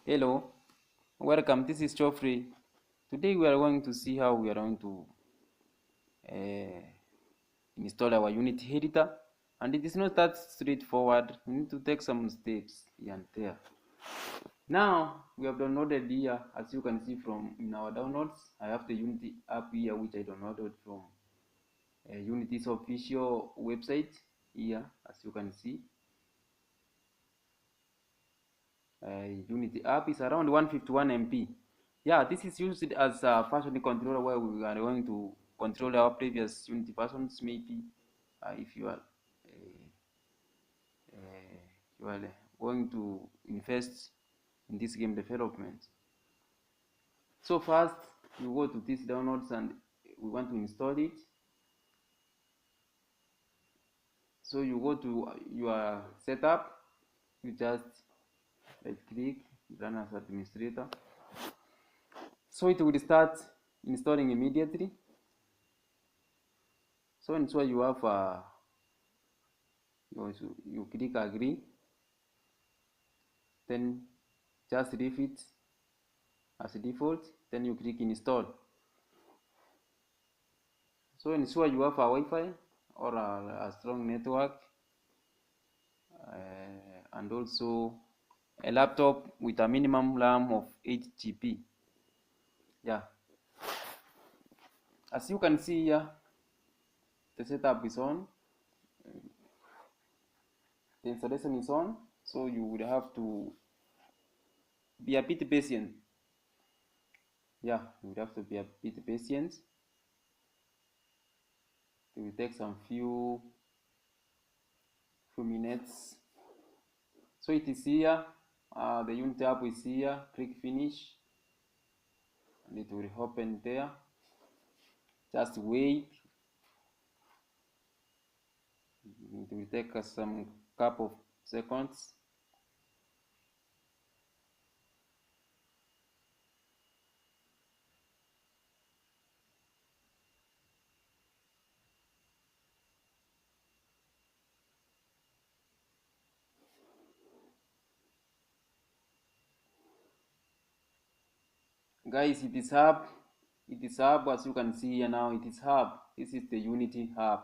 Hello, welcome. This is Geoffrey. Today we are going to see how we are going to uh, install our Unity editor, and it is not that straightforward. We need to take some steps here and there. Now we have downloaded here, as you can see from in our downloads. I have the Unity app here, which I downloaded from Unity's official website here, as you can see. Unity app is around 151 MB. Yeah, this is used as a version controller where we are going to control our previous Unity versions. Maybe if you are going to invest in this game development. So first, you go to this downloads and we want to install it. So you go to your setup. You just right click, run as administrator. So it will start installing immediately. So ensure you have you click agree, then just leave it as default, then you click install. So ensure you have a Wi-Fi or a strong network, and also a laptop with a minimum RAM of 8 GB. Yeah, as you can see here, the setup is on, the installation is on, so you would have to be a bit patient. Yeah, you would have to be a bit patient. It will take some few minutes. So it is here, the Unity app is here. Click finish and it will open there. Just wait, it will take us some couple of seconds. Guys, it is up as you can see here now. It is hub. This is the Unity hub.